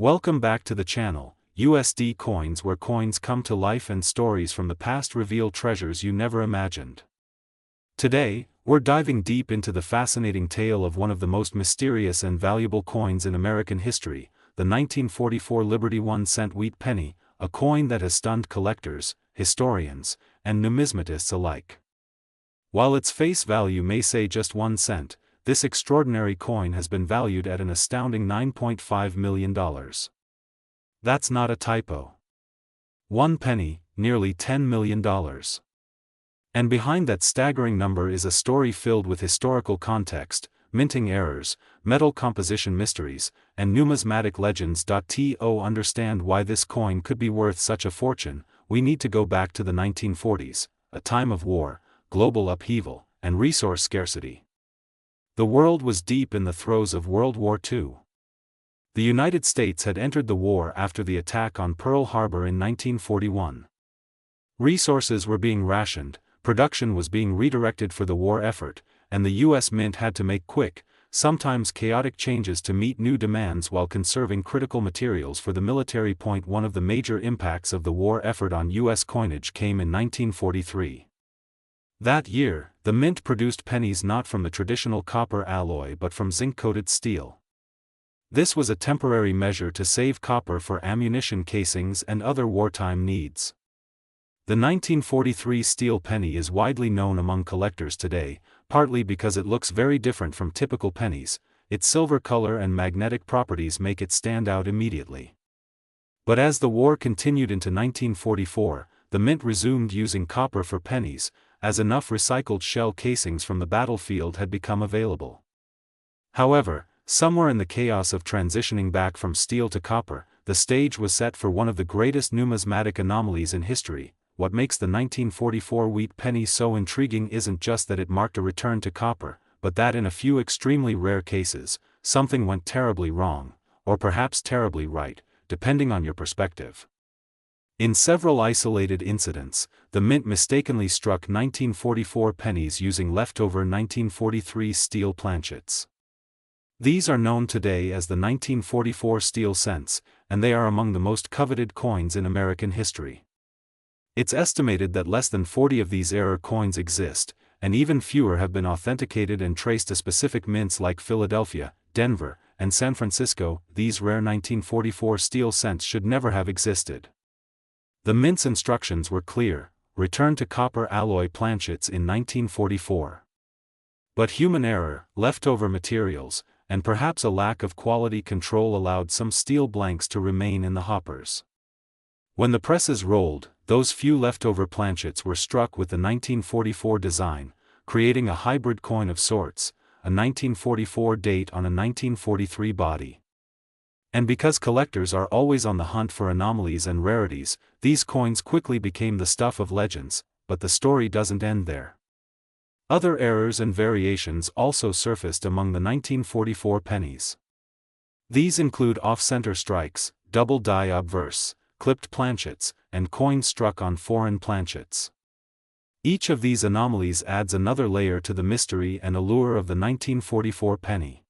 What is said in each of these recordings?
Welcome back to the channel, USD Coins, where coins come to life and stories from the past reveal treasures you never imagined. Today, we're diving deep into the fascinating tale of one of the most mysterious and valuable coins in American history, the 1944 Liberty 1-cent wheat penny, a coin that has stunned collectors, historians, and numismatists alike. While its face value may say just 1 cent, this extraordinary coin has been valued at an astounding $9.5 million. That's not a typo. 1 penny, nearly $10 million. And behind that staggering number is a story filled with historical context, minting errors, metal composition mysteries, and numismatic legends. To understand why this coin could be worth such a fortune, we need to go back to the 1940s, a time of war, global upheaval, and resource scarcity. The world was deep in the throes of World War II. The United States had entered the war after the attack on Pearl Harbor in 1941. Resources were being rationed, production was being redirected for the war effort, and the U.S. Mint had to make quick, sometimes chaotic changes to meet new demands while conserving critical materials for the military. One of the major impacts of the war effort on U.S. coinage came in 1943. That year, the Mint produced pennies not from the traditional copper alloy but from zinc-coated steel. This was a temporary measure to save copper for ammunition casings and other wartime needs. The 1943 steel penny is widely known among collectors today, partly because it looks very different from typical pennies. Its silver color and magnetic properties make it stand out immediately. But as the war continued into 1944, the Mint resumed using copper for pennies, as enough recycled shell casings from the battlefield had become available. However, somewhere in the chaos of transitioning back from steel to copper, the stage was set for one of the greatest numismatic anomalies in history. What makes the 1944 wheat penny so intriguing isn't just that it marked a return to copper, but that in a few extremely rare cases, something went terribly wrong, or perhaps terribly right, depending on your perspective. In several isolated incidents, the Mint mistakenly struck 1944 pennies using leftover 1943 steel planchets. These are known today as the 1944 steel cents, and they are among the most coveted coins in American history. It's estimated that less than 40 of these error coins exist, and even fewer have been authenticated and traced to specific mints like Philadelphia, Denver, and San Francisco. These rare 1944 steel cents should never have existed. The Mint's instructions were clear: return to copper alloy planchets in 1944. But human error, leftover materials, and perhaps a lack of quality control allowed some steel blanks to remain in the hoppers. When the presses rolled, those few leftover planchets were struck with the 1944 design, creating a hybrid coin of sorts, a 1944 date on a 1943 body. And because collectors are always on the hunt for anomalies and rarities, these coins quickly became the stuff of legends. But the story doesn't end there. Other errors and variations also surfaced among the 1944 pennies. These include off-center strikes, double die obverse, clipped planchets, and coins struck on foreign planchets. Each of these anomalies adds another layer to the mystery and allure of the 1944 penny.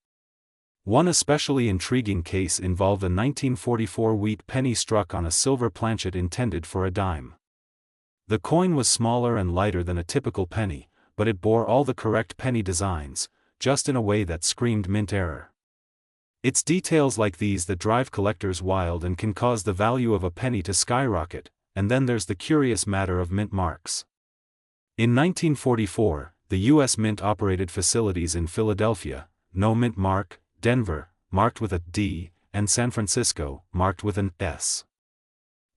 One especially intriguing case involved a 1944 wheat penny struck on a silver planchet intended for a dime. The coin was smaller and lighter than a typical penny, but it bore all the correct penny designs, just in a way that screamed mint error. It's details like these that drive collectors wild and can cause the value of a penny to skyrocket. And then there's the curious matter of mint marks. In 1944, the U.S. Mint operated facilities in Philadelphia, no mint mark; Denver, marked with a D; and San Francisco, marked with an S.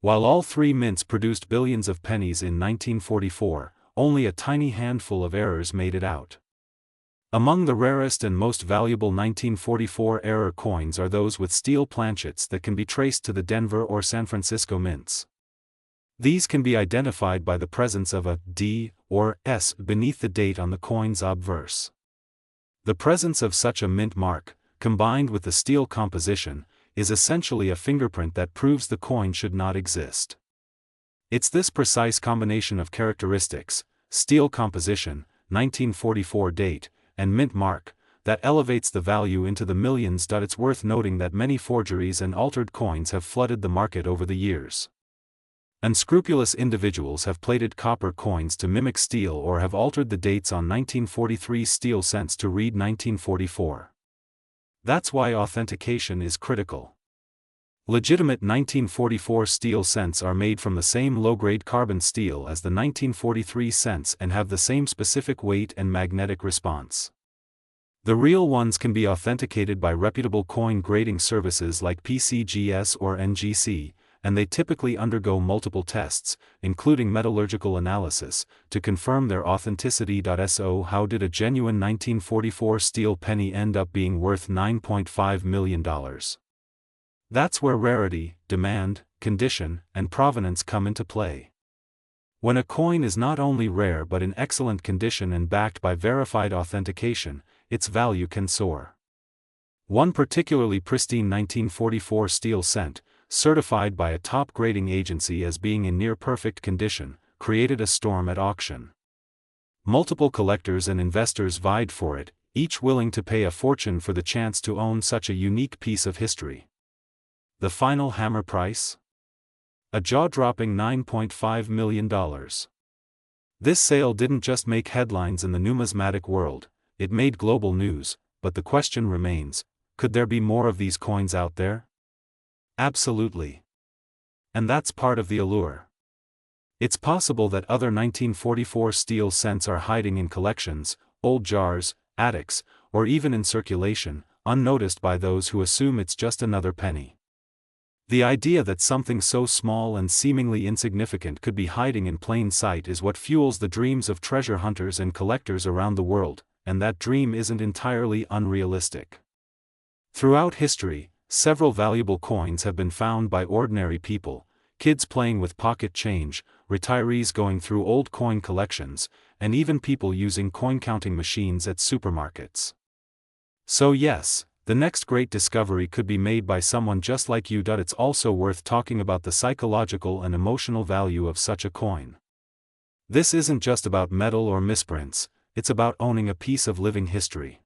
While all three mints produced billions of pennies in 1944, only a tiny handful of errors made it out. Among the rarest and most valuable 1944 error coins are those with steel planchets that can be traced to the Denver or San Francisco mints. These can be identified by the presence of a D or S beneath the date on the coin's obverse. The presence of such a mint mark, combined with the steel composition, is essentially a fingerprint that proves the coin should not exist. It's this precise combination of characteristics, steel composition, 1944 date, and mint mark, that elevates the value into the millions. It's worth noting that many forgeries and altered coins have flooded the market over the years. Unscrupulous individuals have plated copper coins to mimic steel or have altered the dates on 1943 steel cents to read 1944. That's why authentication is critical. Legitimate 1944 steel cents are made from the same low-grade carbon steel as the 1943 cents and have the same specific weight and magnetic response. The real ones can be authenticated by reputable coin grading services like PCGS or NGC, and they typically undergo multiple tests, including metallurgical analysis, to confirm their authenticity. So how did a genuine 1944 steel penny end up being worth $9.5 million? That's where rarity, demand, condition, and provenance come into play. When a coin is not only rare but in excellent condition and backed by verified authentication, its value can soar. One particularly pristine 1944 steel cent, certified by a top grading agency as being in near-perfect condition, created a storm at auction. Multiple collectors and investors vied for it, each willing to pay a fortune for the chance to own such a unique piece of history. The final hammer price? A jaw-dropping $9.5 million. This sale didn't just make headlines in the numismatic world, it made global news, but the question remains, could there be more of these coins out there? Absolutely. And that's part of the allure. It's possible that other 1944 steel cents are hiding in collections, old jars, attics, or even in circulation, unnoticed by those who assume it's just another penny. The idea that something so small and seemingly insignificant could be hiding in plain sight is what fuels the dreams of treasure hunters and collectors around the world, and that dream isn't entirely unrealistic. Throughout history, several valuable coins have been found by ordinary people, kids playing with pocket change, retirees going through old coin collections, and even people using coin-counting machines at supermarkets. So yes, the next great discovery could be made by someone just like you. It's also worth talking about the psychological and emotional value of such a coin. This isn't just about metal or misprints, it's about owning a piece of living history.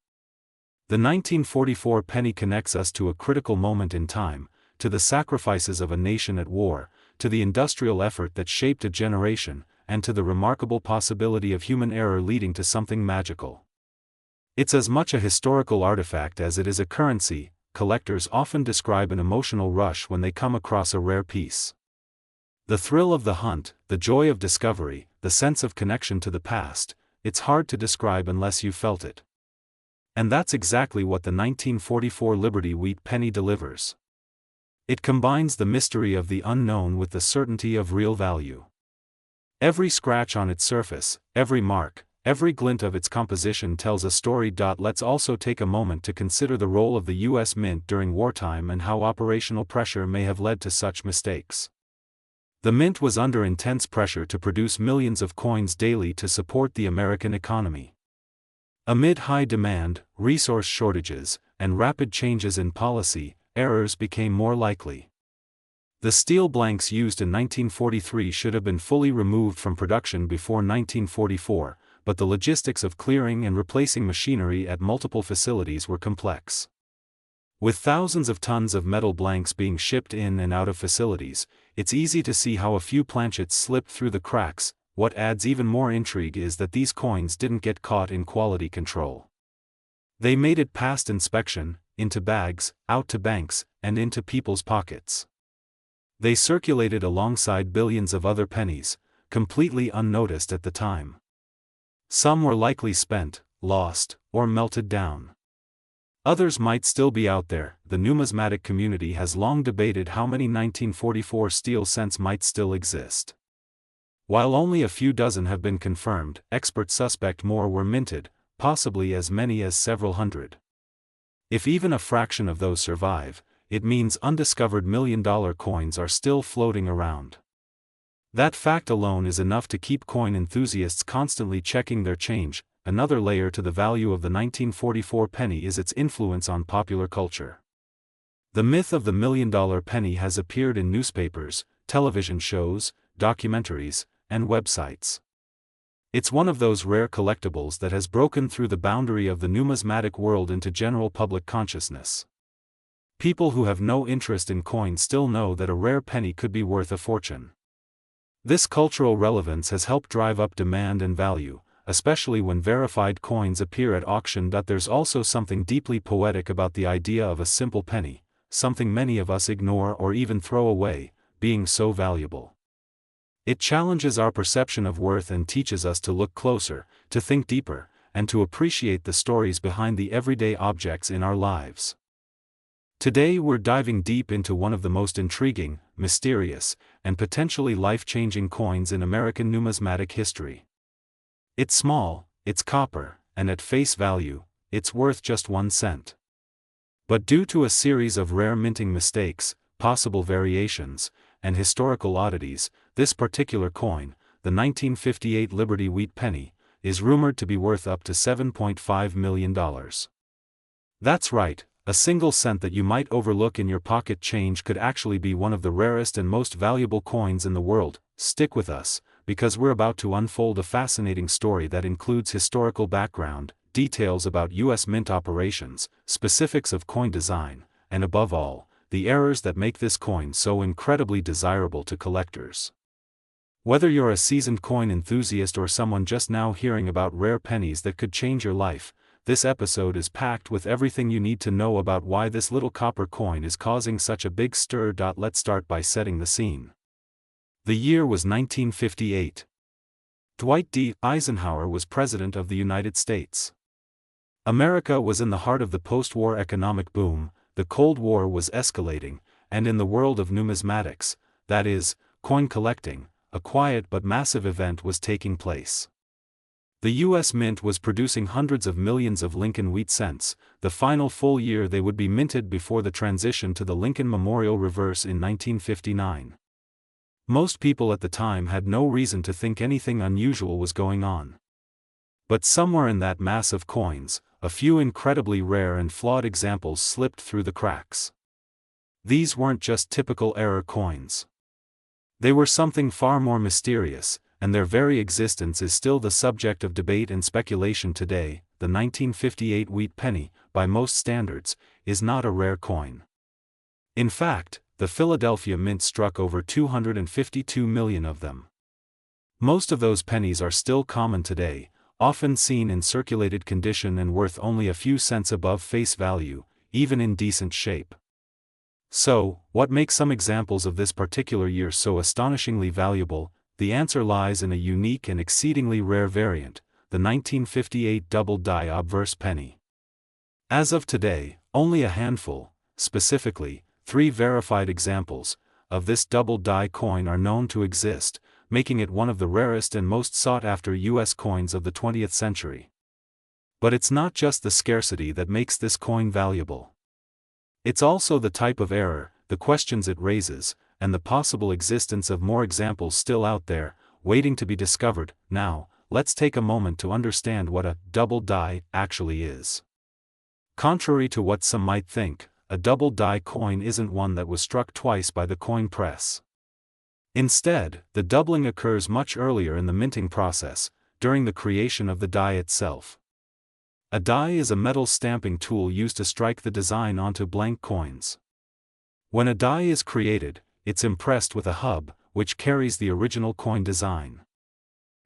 The 1944 penny connects us to a critical moment in time, to the sacrifices of a nation at war, to the industrial effort that shaped a generation, and to the remarkable possibility of human error leading to something magical. It's as much a historical artifact as it is a currency. Collectors often describe an emotional rush when they come across a rare piece. The thrill of the hunt, the joy of discovery, the sense of connection to the past, it's hard to describe unless you felt it. And that's exactly what the 1944 Liberty Wheat penny delivers. It combines the mystery of the unknown with the certainty of real value. Every scratch on its surface, every mark, every glint of its composition tells a story. Let's also take a moment to consider the role of the U.S. Mint during wartime and how operational pressure may have led to such mistakes. The Mint was under intense pressure to produce millions of coins daily to support the American economy. Amid high demand, resource shortages, and rapid changes in policy, errors became more likely. The steel blanks used in 1943 should have been fully removed from production before 1944, but the logistics of clearing and replacing machinery at multiple facilities were complex. With thousands of tons of metal blanks being shipped in and out of facilities, it's easy to see how a few planchets slipped through the cracks. What adds even more intrigue is that these coins didn't get caught in quality control. They made it past inspection, into bags, out to banks, and into people's pockets. They circulated alongside billions of other pennies, completely unnoticed at the time. Some were likely spent, lost, or melted down. Others might still be out there. The numismatic community has long debated how many 1944 steel cents might still exist. While only a few dozen have been confirmed, experts suspect more were minted, possibly as many as several hundred. If even a fraction of those survive, it means undiscovered million-dollar coins are still floating around. That fact alone is enough to keep coin enthusiasts constantly checking their change. Another layer to the value of the 1944 penny is its influence on popular culture. The myth of the million-dollar penny has appeared in newspapers, television shows, documentaries, and websites. It's one of those rare collectibles that has broken through the boundary of the numismatic world into general public consciousness. People who have no interest in coins still know that a rare penny could be worth a fortune. This cultural relevance has helped drive up demand and value, especially when verified coins appear at auction. There's also something deeply poetic about the idea of a simple penny, something many of us ignore or even throw away, being so valuable. It challenges our perception of worth and teaches us to look closer, to think deeper, and to appreciate the stories behind the everyday objects in our lives. Today we're diving deep into one of the most intriguing, mysterious, and potentially life-changing coins in American numismatic history. It's small, it's copper, and at face value, it's worth just 1 cent. But due to a series of rare minting mistakes, possible variations, and historical oddities, this particular coin, the 1958 Liberty Wheat penny, is rumored to be worth up to $7.5 million. That's right. A single cent that you might overlook in your pocket change could actually be one of the rarest and most valuable coins in the world. Stick with us, because we're about to unfold a fascinating story that includes historical background, details about U.S. mint operations, specifics of coin design, and above all, the errors that make this coin so incredibly desirable to collectors. Whether you're a seasoned coin enthusiast or someone just now hearing about rare pennies that could change your life, this episode is packed with everything you need to know about why this little copper coin is causing such a big stir. Let's start by setting the scene. The year was 1958. Dwight D. Eisenhower was President of the United States. America was in the heart of the post-war economic boom, the Cold War was escalating, and in the world of numismatics, that is, coin collecting, a quiet but massive event was taking place. The U.S. Mint was producing hundreds of millions of Lincoln wheat cents, the final full year they would be minted before the transition to the Lincoln Memorial Reverse in 1959. Most people at the time had no reason to think anything unusual was going on. But somewhere in that mass of coins, a few incredibly rare and flawed examples slipped through the cracks. These weren't just typical error coins. They were something far more mysterious, and their very existence is still the subject of debate and speculation today. The 1958 wheat penny, by most standards, is not a rare coin. In fact, the Philadelphia Mint struck over 252 million of them. Most of those pennies are still common today, often seen in circulated condition and worth only a few cents above face value, even in decent shape. So, what makes some examples of this particular year so astonishingly valuable? The answer lies in a unique and exceedingly rare variant, the 1958 double-die obverse penny. As of today, only a handful, specifically, 3 verified examples, of this double-die coin are known to exist, making it one of the rarest and most sought-after U.S. coins of the 20th century. But it's not just the scarcity that makes this coin valuable. It's also the type of error, the questions it raises, and the possible existence of more examples still out there, waiting to be discovered. Now, let's take a moment to understand what a double die actually is. Contrary to what some might think, a double die coin isn't one that was struck twice by the coin press. Instead, the doubling occurs much earlier in the minting process, during the creation of the die itself. A die is a metal stamping tool used to strike the design onto blank coins. When a die is created, it's impressed with a hub, which carries the original coin design.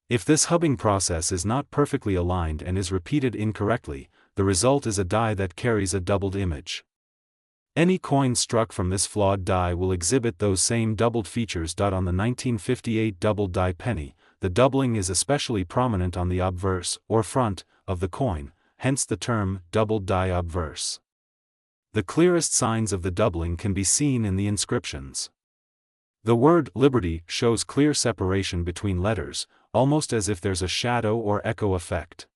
If this hubbing process is not perfectly aligned and is repeated incorrectly, the result is a die that carries a doubled image. Any coin struck from this flawed die will exhibit those same doubled features. On the 1958 double-die penny, the doubling is especially prominent on the obverse, or front, of the coin, hence the term double-die obverse. The clearest signs of the doubling can be seen in the inscriptions. The word Liberty shows clear separation between letters, almost as if there's a shadow or echo effect.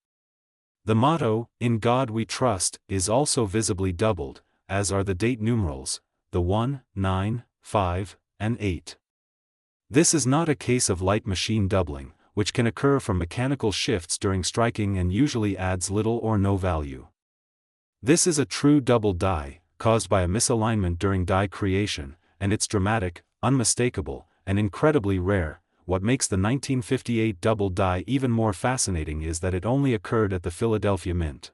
The motto, "In God We Trust," is also visibly doubled, as are the date numerals, the 1, 9, 5, and 8. This is not a case of light machine doubling, which can occur from mechanical shifts during striking and usually adds little or no value. This is a true double die, caused by a misalignment during die creation, and it's dramatic, unmistakable, and incredibly rare, what makes the 1958 double die even more fascinating is that it only occurred at the Philadelphia Mint.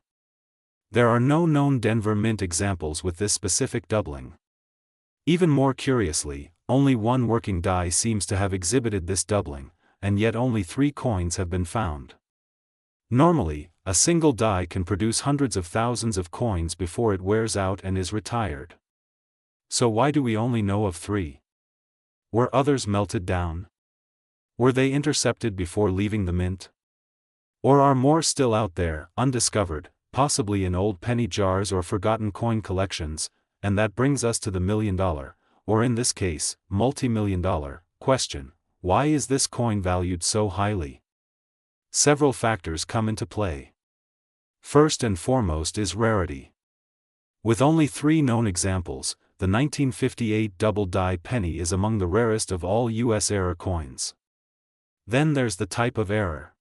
There are no known Denver Mint examples with this specific doubling. Even more curiously, only one working die seems to have exhibited this doubling, and yet only 3 coins have been found. Normally, a single die can produce hundreds of thousands of coins before it wears out and is retired. So why do we only know of 3? Were others melted down? Were they intercepted before leaving the mint? Or are more still out there, undiscovered, possibly in old penny jars or forgotten coin collections? And that brings us to the million-dollar, or in this case, multi-million-dollar, question: why is this coin valued so highly? Several factors come into play. First and foremost is rarity. With only 3 known examples, the 1958 double die penny is among the rarest of all U.S. error coins. Then there's the type of error.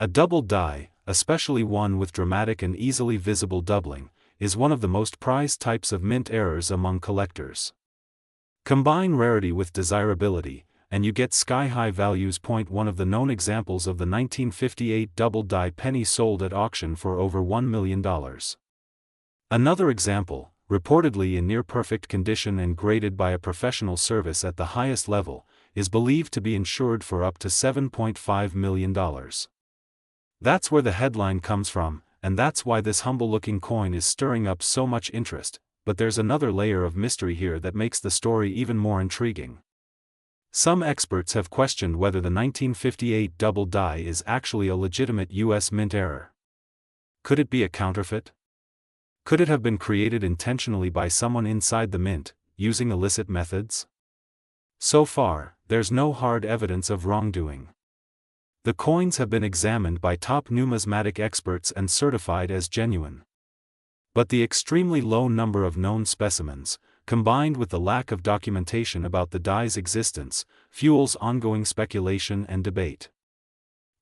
A double die, especially one with dramatic and easily visible doubling, is one of the most prized types of mint errors among collectors. Combine rarity with desirability, and you get sky-high values. One of the known examples of the 1958 double die penny sold at auction for over $1 million. Another example, reportedly in near-perfect condition and graded by a professional service at the highest level, is believed to be insured for up to $7.5 million. That's where the headline comes from, and that's why this humble-looking coin is stirring up so much interest, but there's another layer of mystery here that makes the story even more intriguing. Some experts have questioned whether the 1958 double die is actually a legitimate U.S. mint error. Could it be a counterfeit? Could it have been created intentionally by someone inside the mint, using illicit methods? So far, there's no hard evidence of wrongdoing. The coins have been examined by top numismatic experts and certified as genuine. But the extremely low number of known specimens, combined with the lack of documentation about the die's existence, fuels ongoing speculation and debate.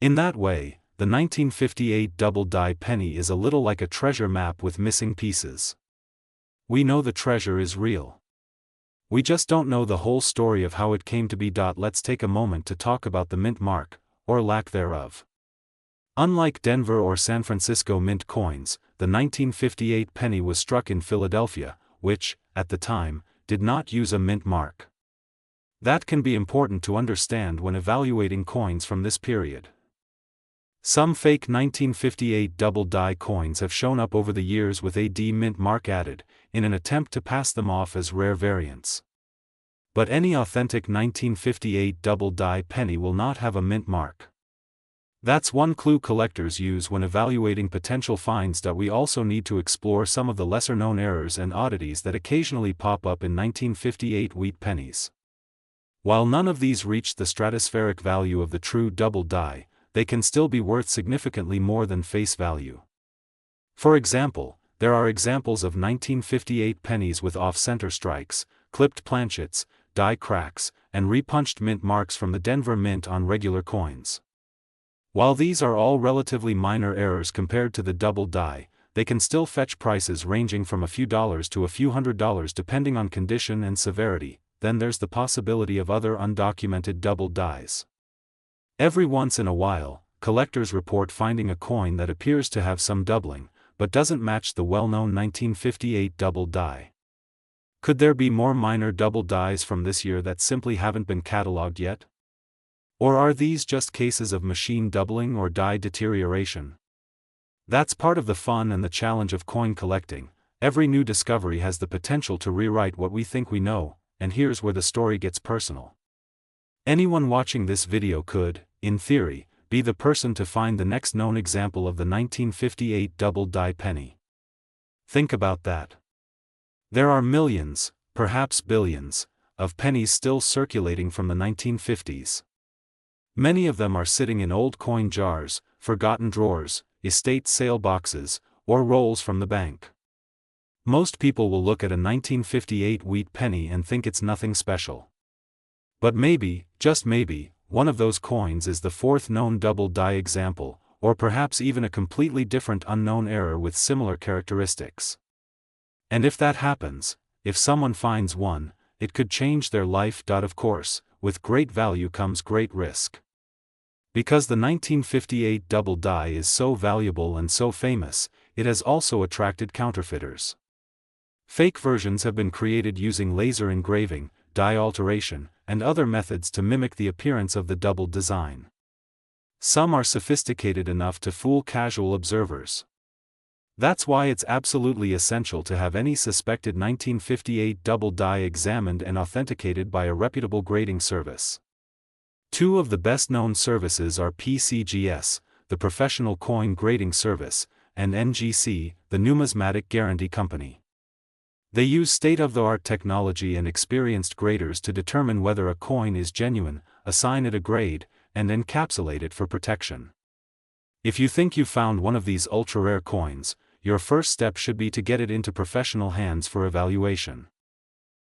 In that way, the 1958 double die penny is a little like a treasure map with missing pieces. We know the treasure is real. We just don't know the whole story of how it came to be. Let's take a moment to talk about the mint mark, or lack thereof. Unlike Denver or San Francisco mint coins, the 1958 penny was struck in Philadelphia, which, at the time, did not use a mint mark. That can be important to understand when evaluating coins from this period. Some fake 1958 double die coins have shown up over the years with a D mint mark added, in an attempt to pass them off as rare variants. But any authentic 1958 double die penny will not have a mint mark. That's one clue collectors use when evaluating potential finds. We also need to explore some of the lesser-known errors and oddities that occasionally pop up in 1958 wheat pennies. While none of these reach the stratospheric value of the true double die, they can still be worth significantly more than face value. For example, there are examples of 1958 pennies with off-center strikes, clipped planchets, die cracks, and repunched mint marks from the Denver Mint on regular coins. While these are all relatively minor errors compared to the double die, they can still fetch prices ranging from a few dollars to a few $100s depending on condition and severity. Then there's the possibility of other undocumented double dies. Every once in a while, collectors report finding a coin that appears to have some doubling, but doesn't match the well-known 1958 double die. Could there be more minor double dies from this year that simply haven't been cataloged yet? Or are these just cases of machine doubling or die deterioration? That's part of the fun and the challenge of coin collecting. Every new discovery has the potential to rewrite what we think we know, and here's where the story gets personal. Anyone watching this video could, in theory, be the person to find the next known example of the 1958 double die penny. Think about that. There are millions, perhaps billions, of pennies still circulating from the 1950s. Many of them are sitting in old coin jars, forgotten drawers, estate sale boxes, or rolls from the bank. Most people will look at a 1958 wheat penny and think it's nothing special. But maybe, just maybe, one of those coins is the 4th known double die example, or perhaps even a completely different unknown error with similar characteristics. And if that happens, if someone finds one, it could change their life. Of course, with great value comes great risk. Because the 1958 double die is so valuable and so famous, it has also attracted counterfeiters. Fake versions have been created using laser engraving, die alteration, and other methods to mimic the appearance of the double design. Some are sophisticated enough to fool casual observers. That's why it's absolutely essential to have any suspected 1958 double die examined and authenticated by a reputable grading service. Two of the best-known services are PCGS, the Professional Coin Grading Service, and NGC, the Numismatic Guarantee Company. They use state-of-the-art technology and experienced graders to determine whether a coin is genuine, assign it a grade, and encapsulate it for protection. If you think you found one of these ultra-rare coins, your first step should be to get it into professional hands for evaluation.